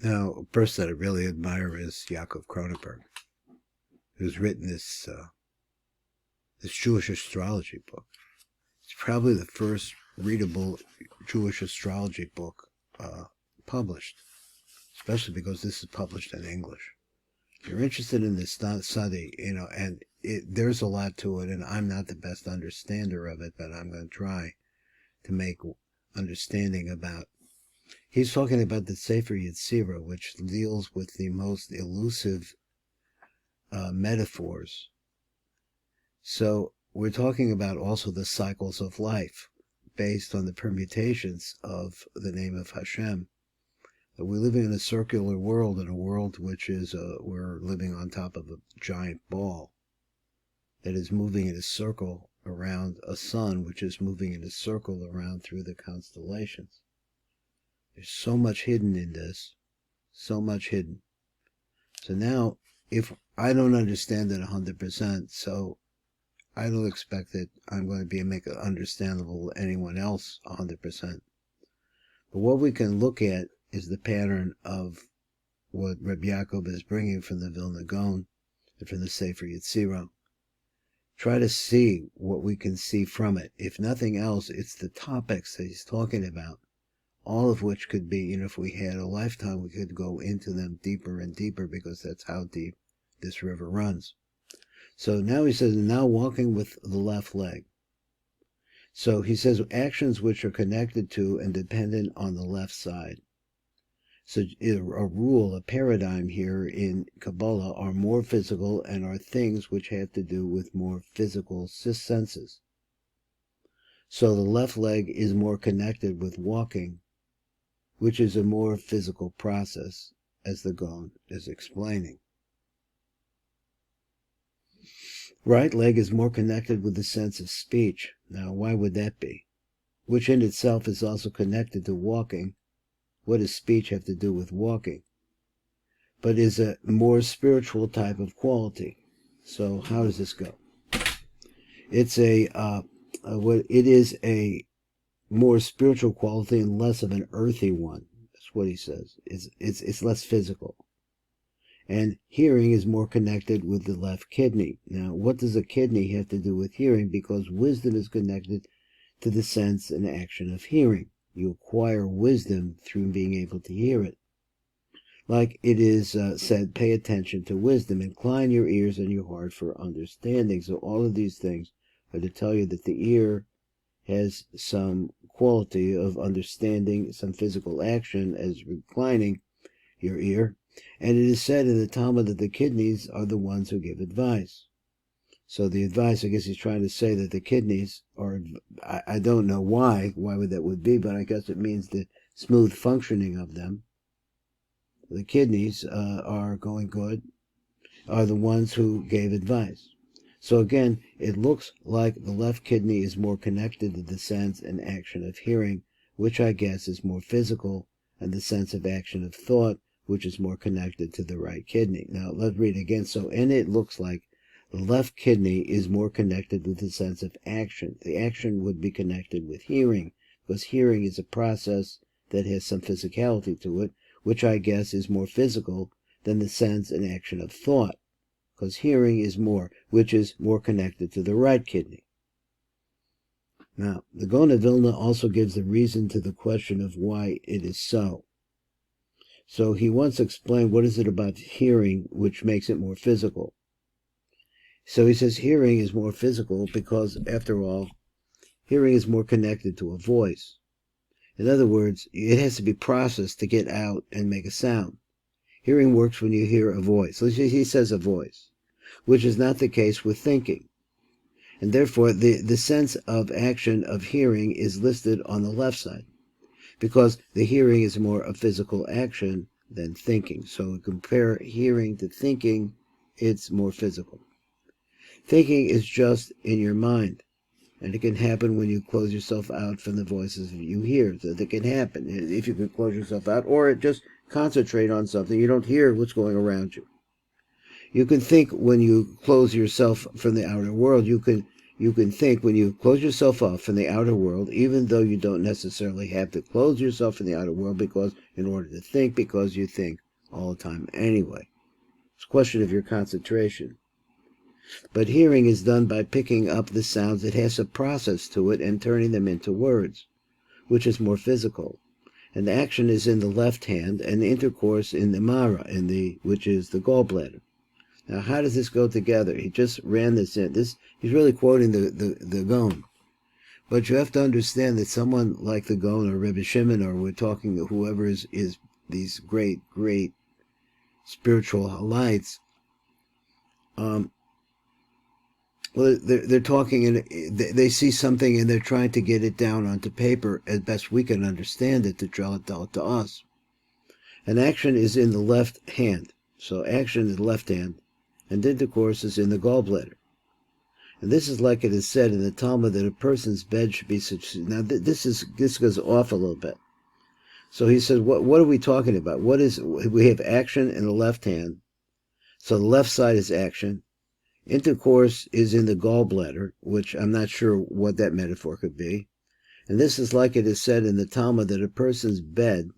Now, a person that I really admire is YAAKOV KRONENBERG, who's written this Jewish astrology book. It's probably the first readable Jewish astrology book published, especially because this is published in English. If you're interested in this study, and there's a lot to it, and I'm not the best understander of it, but I'm going to try to make understanding about. He's talking about the Sefer Yetzirah, which deals with the most elusive metaphors. So we're talking about also the cycles of life based on the permutations of the name of Hashem. We're living in a circular world, in a world which is, we're living on top of a giant ball that is moving in a circle around a sun, which is moving in a circle around through the constellations. There's so much hidden in this, so much hidden. So now, if I don't understand it 100%, so I don't expect that I'm going to be make it understandable to anyone else 100%. But what we can look at is the pattern of what Rabbi Yaakov is bringing from the Vilna Gaon and from the Sefer Yetzirah. Try to see what we can see from it. If nothing else, it's the topics that he's talking about, all of which could be, if we had a lifetime, we could go into them deeper and deeper, because that's how deep this river runs. So now he says, now walking with the left leg. So he says, actions which are connected to and dependent on the left side. So a rule, a paradigm here in Kabbalah are more physical and are things which have to do with more physical senses. So the left leg is more connected with walking, which is a more physical process, as the GAON is explaining. Right leg is more connected with the sense of speech. Now, why would that be? Which in itself is also connected to walking. What does speech have to do with walking? But is a more spiritual type of quality. So how does this go? It's it is a more spiritual quality and less of an earthy one. That's what he says. It's less physical. And hearing is more connected with the left kidney. Now, what does a kidney have to do with hearing? Because wisdom is connected to the sense and action of hearing. You acquire wisdom through being able to hear it. Like it is said, pay attention to wisdom. Incline your ears and your heart for understanding. So all of these things are to tell you that the ear has some quality of understanding, some physical action as reclining your ear. And it is said in the Talmud that the kidneys are the ones who give advice. So the advice, I guess he's trying to say that the kidneys are, I don't know why that would be, but I guess it means the smooth functioning of them. The kidneys are going good, are the ones who gave advice. So again, it looks like the left kidney is more connected to the sense and action of hearing, which I guess is more physical, and the sense of action of thought, which is more connected to the right kidney. Now, let's read again. So, and it looks like the left kidney is more connected with the sense of action. The action would be connected with hearing, because hearing is a process that has some physicality to it, which I guess is more physical than the sense and action of thought, because hearing is more, which is more connected to the right kidney. Now, the GAON of Vilna also gives the reason to the question of why it is so. So he wants to explain what is it about hearing which makes it more physical. So he says hearing is more physical because, after all, hearing is more connected to a voice. In other words, it has to be processed to get out and make a sound. Hearing works when you hear a voice. He says a voice, which is not the case with thinking. And therefore, the sense of action of hearing is listed on the left side, because the hearing is more a physical action than thinking. So compare hearing to thinking, it's more physical. Thinking is just in your mind, and it can happen when you close yourself out from the voices you hear. So that can happen if you can close yourself out, or just concentrate on something. You don't hear what's going around you. You can think when you close yourself from the outer world. You can you can think when you close yourself off from the outer world, even though you don't necessarily have to close yourself from the outer world because in order to think, because you think all the time anyway. It's a question of your concentration. But hearing is done by picking up the sounds. It has a process to it and turning them into words, which is more physical. And action is in the left hand, and intercourse in the mara, which is the gallbladder. Now, how does this go together? He just ran this in. He's really quoting the Gaon. But you have to understand that someone like the Gaon or Rebbe Shimon, or we're talking to whoever is these great spiritual lights, well, they're talking and they see something and they're trying to get it down onto paper as best we can understand it to draw it out to us. And action is in the left hand. So action is the left hand, and intercourse is in the gallbladder. And this is like it is said in the Talmud that a person's bed should be such. Now this goes off a little bit. So he says, what are we talking about? We have action in the left hand. So the left side is action. Intercourse is in the gallbladder, which I'm not sure what that metaphor could be. And this is like it is said in the Talmud that a person's bed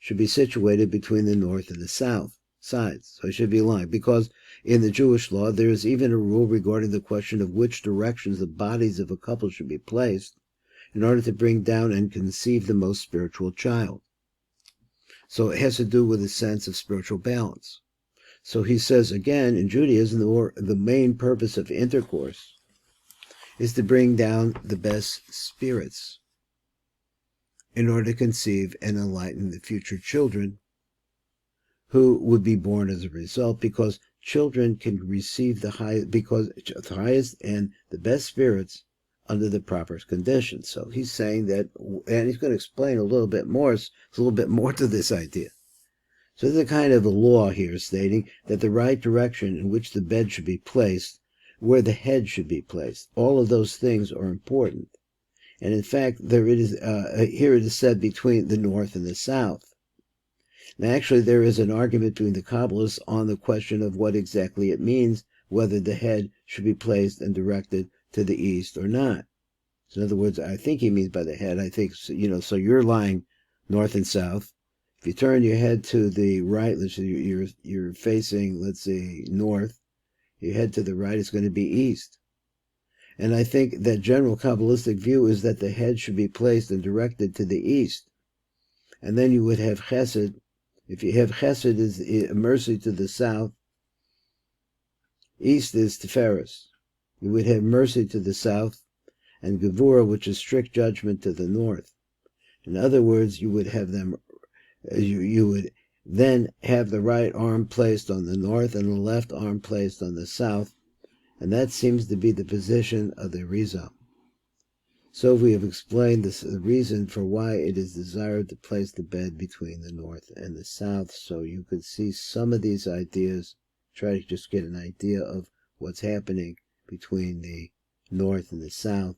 should be situated between the north and the south sides. So it should be lying. Because in the Jewish law, there is even a rule regarding the question of which directions the bodies of a couple should be placed in order to bring down and conceive the most spiritual child. So it has to do with a sense of spiritual balance. So he says, again, in Judaism, the main purpose of intercourse is to bring down the best spirits in order to conceive and enlighten the future children who would be born as a result, because children can receive the highest and the best spirits under the proper conditions. So he's saying that, and he's going to explain a little bit more. There's a little bit more to this idea. So there's a kind of a law here stating that the right direction in which the bed should be placed, where the head should be placed, all of those things are important. And in fact, here it is said between the north and the south. Now actually there is an argument between the Kabbalists on the question of what exactly it means, whether the head should be placed and directed to the east or not. So in other words, I think he means by the head, I think, so you're lying north and south. If you turn your head to the right, let's say you're facing, let's say, north, your head to the right is going to be east. And I think that general Kabbalistic view is that the head should be placed and directed to the east. And then you would have chesed. If you have chesed is mercy to the south, east is tiferes. You would have mercy to the south, and gevura, which is strict judgment, to the north. In other words, you would have them. You would then have the right arm placed on the north and the left arm placed on the south, and that seems to be the position of the Rizal. So we have explained the reason for why it is desired to place the bed between the north and the south, so you could see some of these ideas, try to just get an idea of what's happening between the north and the south,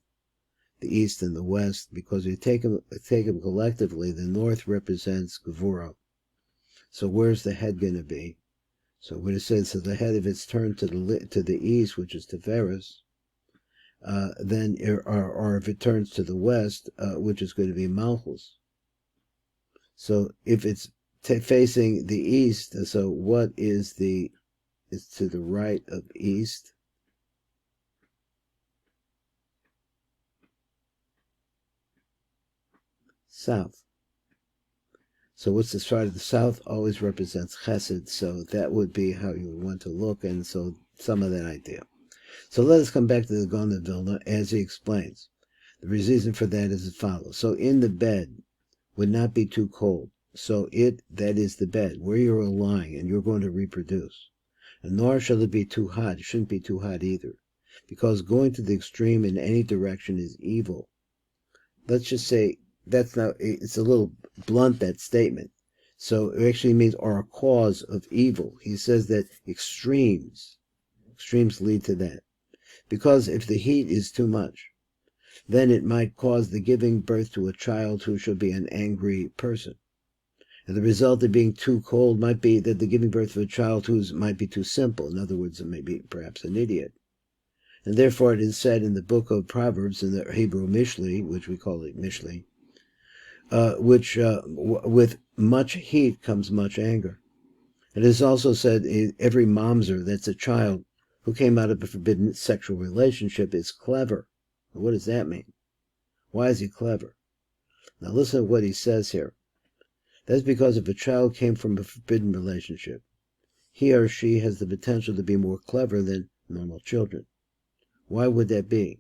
the east and the west, because we take them collectively. The north represents Gevurah. So where's the head going to be? So when it says so the head, if it's turned to the east, which is Tiferes, then or if it turns to the west, which is going to be Malchus. So if it's facing the east, so what is it's to the right of east? South. So what's the side of the south always represents chesed, so that would be how you would want to look, and so some of that idea. So let us come back to the GAON of Vilna as he explains. The reason for that is as follows. So in the bed would not be too cold. So that is the bed, where you're lying and you're going to reproduce. And nor shall it be too hot. It shouldn't be too hot either, because going to the extreme in any direction is evil. Let's just say, it's a little blunt, that statement. So it actually means are a cause of evil. He says that extremes lead to that. Because if the heat is too much, then it might cause the giving birth to a child who shall be an angry person. And the result of being too cold might be that the giving birth of a child who might be too simple. In other words, maybe perhaps an idiot. And therefore it is said in the book of Proverbs, in the Hebrew Mishli, which we call it Mishli, with much heat comes much anger. It is also said every mamzer, that's a child, who came out of a forbidden sexual relationship is clever. What does that mean? Why is he clever? Now listen to what he says here. That's because if a child came from a forbidden relationship, he or she has the potential to be more clever than normal children. Why would that be?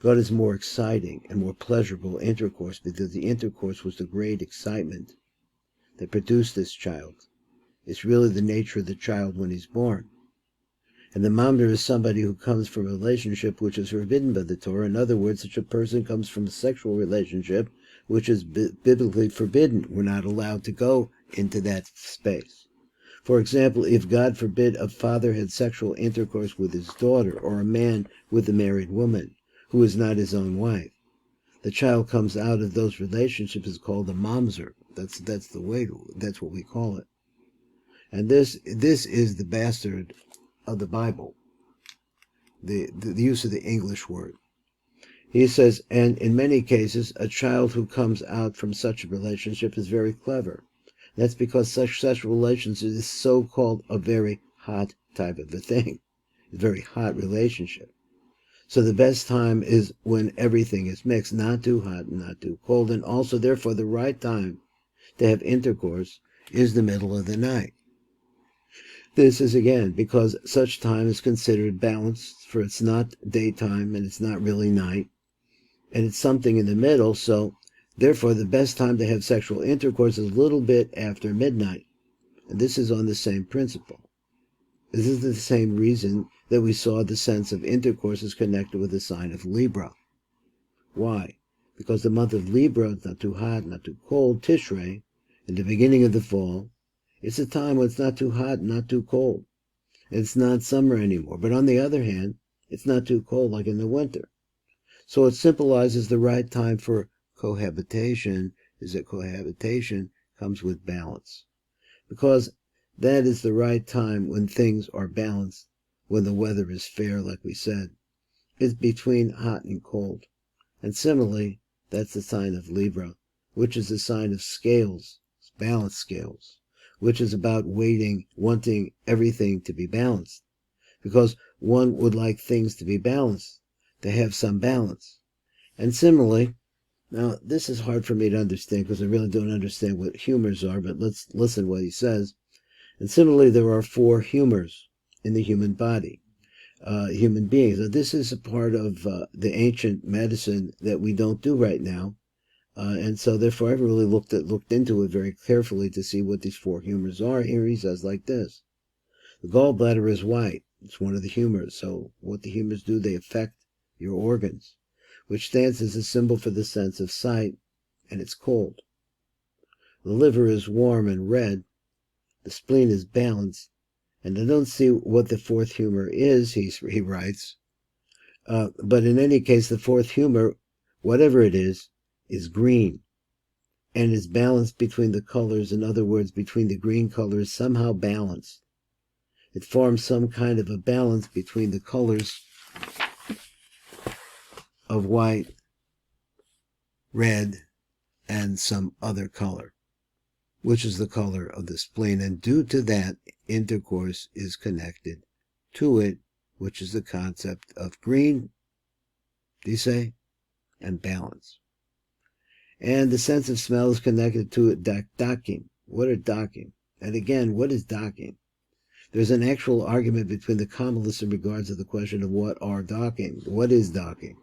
God is more exciting and more pleasurable intercourse, because the intercourse was the great excitement that produced this child. It's really the nature of the child when he's born. And the mamzer is somebody who comes from a relationship which is forbidden by the Torah. In other words, such a person comes from a sexual relationship which is biblically forbidden. We're not allowed to go into that space. For example, if God forbid a father had sexual intercourse with his daughter, or a man with a married woman who is not his own wife, the child comes out of those relationships is called a mamzer. That's what we call it. And this is the bastard of the Bible, the use of the English word. He says, and in many cases, a child who comes out from such a relationship is very clever. That's because such relationship is so-called a very hot type of a thing, a very hot relationship. So the best time is when everything is mixed, not too hot and not too cold, and also therefore the right time to have intercourse is the middle of the night. This is again because such time is considered balanced, for it's not daytime and it's not really night, and it's something in the middle, so therefore the best time to have sexual intercourse is a little bit after midnight. And this is on the same principle. This is the same reason that we saw the sense of intercourse is connected with the sign of Libra. Why? Because the month of Libra is not too hot, not too cold. Tishrei, in the beginning of the fall, it's a time when it's not too hot, not too cold. It's not summer anymore. But on the other hand, it's not too cold like in the winter. So it symbolizes the right time for cohabitation, is that cohabitation comes with balance. Because that is the right time when things are balanced, when the weather is fair, like we said. It's between hot and cold. And similarly, that's the sign of Libra, which is the sign of scales, balanced scales, which is about wanting everything to be balanced. Because one would like things to be balanced, to have some balance. And similarly, now this is hard for me to understand because I really don't understand what humors are, but let's listen to what he says. And similarly, there are 4 humors in the human body, human beings. Now, this is a part of the ancient medicine that we don't do right now. And so therefore I really looked into it very carefully to see what these 4 humors are. Here he says like this. The gallbladder is white. It's one of the humors. So what the humors do, they affect your organs, which stands as a symbol for the sense of sight, and it's cold. The liver is warm and red. The spleen is balanced. And I don't see what the 4th humor is, he writes. But in any case, the 4th humor, whatever it is green. And is balanced between the colors. In other words, between the green colors, somehow balanced. It forms some kind of a balance between the colors of white, red, and some other color, which is the color of the spleen. And due to that, intercourse is connected to it, which is the concept of green, do you say, and balance. And the sense of smell is connected to it, docking. What are docking? And again, what is docking? There's an actual argument between the Kabbalists in regards to the question of what are docking. What is docking?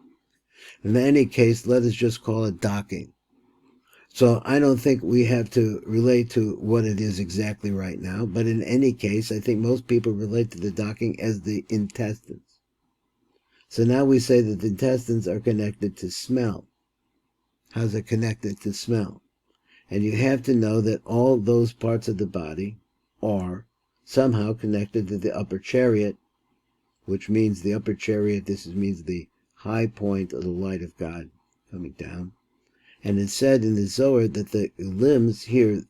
In any case, let us just call it docking. So I don't think we have to relate to what it is exactly right now, but in any case, I think most people relate to the docking as the intestines. So now we say that the intestines are connected to smell. How's it connected to smell? And you have to know that all those parts of the body are somehow connected to the upper chariot, which means the upper chariot, means the high point of the light of God coming down. And it's said in the Zohar that the limbs, here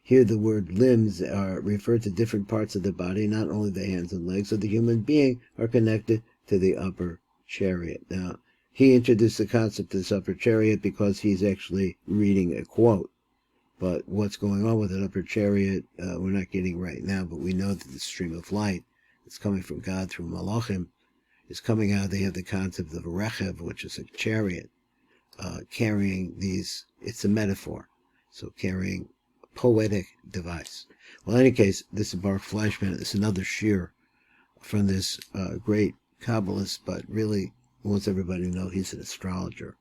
the word limbs are referred to different parts of the body, not only the hands and legs. So the human being are connected to the upper chariot. Now, he introduced the concept of this upper chariot because he's actually reading a quote. But what's going on with an upper chariot, we're not getting right now, but we know that the stream of light that's coming from God through Malachim is coming out. They have the concept of a rechev, which is a chariot, carrying these, it's a metaphor, so carrying a poetic device. Well, in any case, this is Baruch Fleischman. It's another shear from this great Kabbalist, but really wants everybody to know he's an astrologer.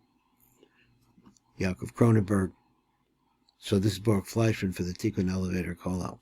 YAAKOV KRONENBERG. So this is Baruch Fleischman for the Tikkun Elevator Call Out.